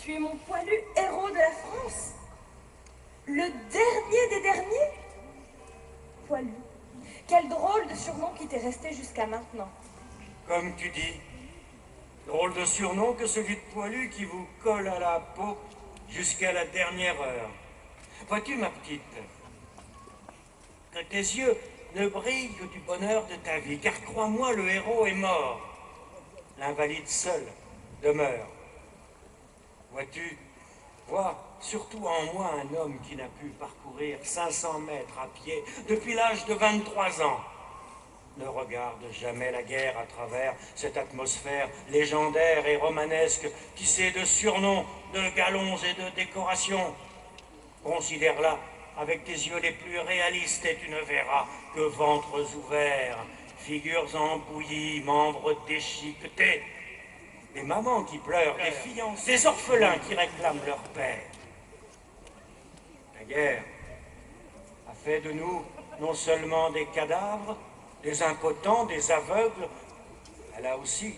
Tu es mon poilu héros de la France. Le dernier des derniers. Poilu. Quel drôle de surnom qui t'est resté jusqu'à maintenant. Comme tu dis, drôle de surnom que celui de poilu qui vous colle à la peau jusqu'à la dernière heure. Vois-tu, ma petite, que tes yeux ne brillent que du bonheur de ta vie, car crois-moi, le héros est mort. L'invalide seul demeure. Vois-tu, vois surtout en moi un homme qui n'a pu parcourir 500 mètres à pied depuis l'âge de 23 ans. Ne regarde jamais la guerre à travers cette atmosphère légendaire et romanesque tissée de surnoms, de galons et de décorations. Considère-la avec tes yeux les plus réalistes et tu ne verras que ventres ouverts, figures embouillies, membres déchiquetés, des mamans qui pleurent, des fiancés, des orphelins qui réclament leur père. La guerre a fait de nous non seulement des cadavres, des impotents, des aveugles, elle a aussi,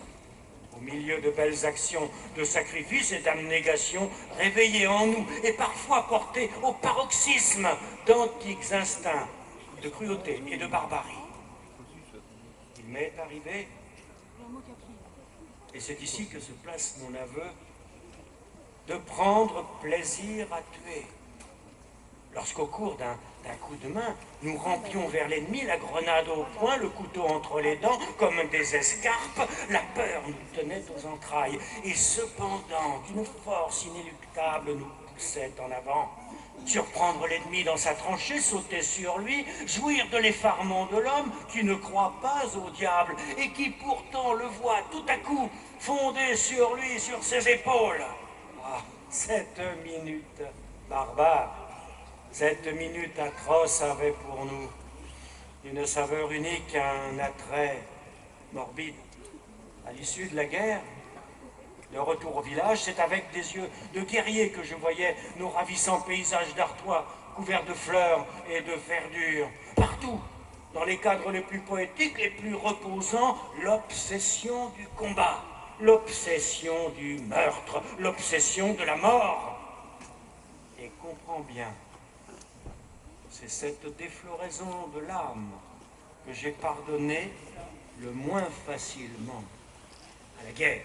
au milieu de belles actions de sacrifice et d'abnégation, réveillé en nous et parfois porté au paroxysme d'antiques instincts de cruauté et de barbarie. Il m'est arrivé, et c'est ici que se place mon aveu, de prendre plaisir à tuer. Lorsqu'au cours d'un coup de main, nous rampions vers l'ennemi, la grenade au poing, le couteau entre les dents, comme des escarpes, la peur nous tenait aux entrailles, et cependant, d'une force inéluctable nous poussait en avant. Surprendre l'ennemi dans sa tranchée, sauter sur lui, jouir de l'effarement de l'homme qui ne croit pas au diable et qui pourtant le voit tout à coup fonder sur lui, sur ses épaules. Ah, cette minute barbare, cette minute atroce avait pour nous une saveur unique, un attrait morbide. À l'issue de la guerre, le retour au village, c'est avec des yeux de guerrier que je voyais nos ravissants paysages d'Artois, couverts de fleurs et de verdure. Partout, dans les cadres les plus poétiques, les plus reposants, l'obsession du combat, l'obsession du meurtre, l'obsession de la mort. Et comprends bien, c'est cette défloraison de l'âme que j'ai pardonné le moins facilement à la guerre.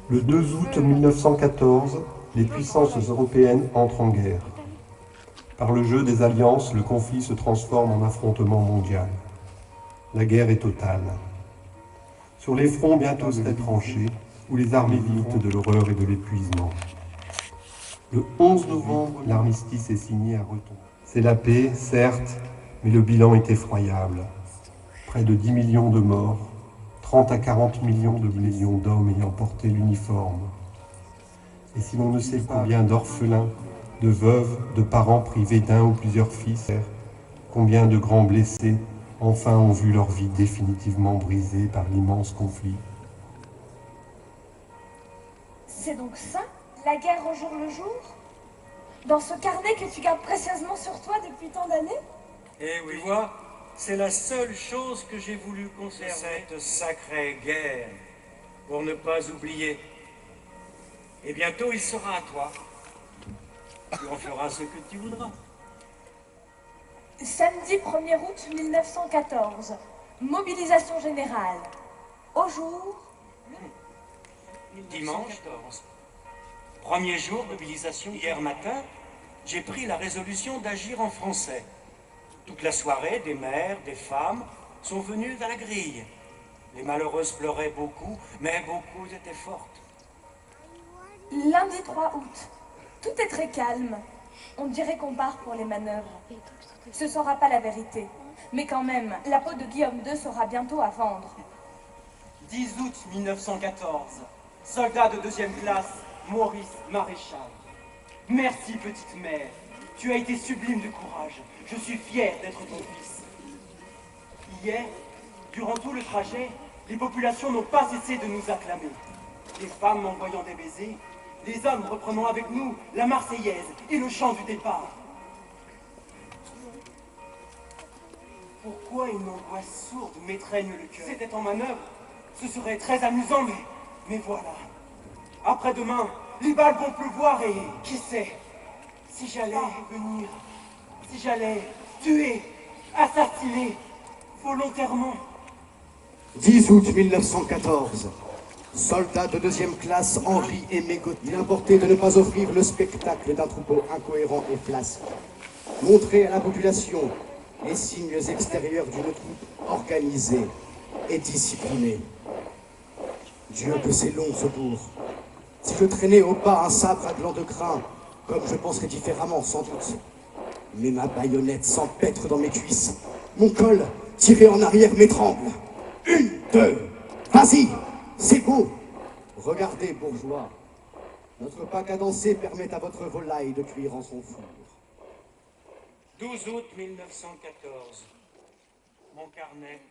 Le 2 août 1914, les puissances européennes entrent en guerre. Par le jeu des alliances, le conflit se transforme en affrontement mondial. La guerre est totale. Sur les fronts bientôt des tranchées, où les armées vivent de l'horreur et de l'épuisement. Le 11 novembre, l'armistice est signé à Reton. C'est la paix, certes, mais le bilan est effroyable. Près de 10 millions de morts, 30 à 40 millions d'hommes ayant porté l'uniforme. Et si l'on ne sait pas combien d'orphelins, de veuves, de parents privés d'un ou plusieurs fils, combien de grands blessés, enfin ont vu leur vie définitivement brisée par l'immense conflit. C'est donc ça, la guerre au jour le jour? Dans ce carnet que tu gardes précieusement sur toi depuis tant d'années? Eh oui, tu vois, c'est la seule chose que j'ai voulu conserver, cette sacrée guerre, pour ne pas oublier. Et bientôt, il sera à toi. Tu en feras ce que tu voudras. Samedi 1er août 1914, mobilisation générale. Au jour... Dimanche 14. Premier jour de mobilisation. Hier matin, j'ai pris la résolution d'agir en français. Toute la soirée, des mères, des femmes sont venues à la grille. Les malheureuses pleuraient beaucoup, mais beaucoup étaient fortes. Lundi 3 août, tout est très calme. On dirait qu'on part pour les manœuvres. Ce ne sera pas la vérité. Mais quand même, la peau de Guillaume II sera bientôt à vendre. 10 août 1914. Soldat de 2e classe, Maurice Maréchal. Merci, petite mère. Tu as été sublime de courage. Je suis fier d'être ton fils. Hier, durant tout le trajet, les populations n'ont pas cessé de nous acclamer. Les femmes m'envoyant des baisers, les hommes reprenant avec nous la Marseillaise et le chant du départ. Pourquoi une angoisse sourde m'étreigne le cœur? C'était en manœuvre. Ce serait très amusant, mais voilà. Après-demain, les balles vont pleuvoir et qui sait, si j'allais venir, si j'allais tuer, assassiner, volontairement. 10 août 1914. Soldat de 2e classe, Henri-Aimé Gautier. Il importait de ne pas offrir le spectacle d'un troupeau incohérent et flasque. Montrer à la population les signes extérieurs d'une troupe organisée et disciplinée. Dieu que c'est long ce bourg. Si je traînais au pas un sabre à gland de crin, comme je penserais différemment sans doute. Mais ma baïonnette s'empêtre dans mes cuisses. Mon col, tiré en arrière, m'étrangle. 1, 2, vas-y, c'est beau. Regardez, bourgeois. Notre pas cadencé permet à votre volaille de cuire en son four. 12 août 1914. Mon carnet.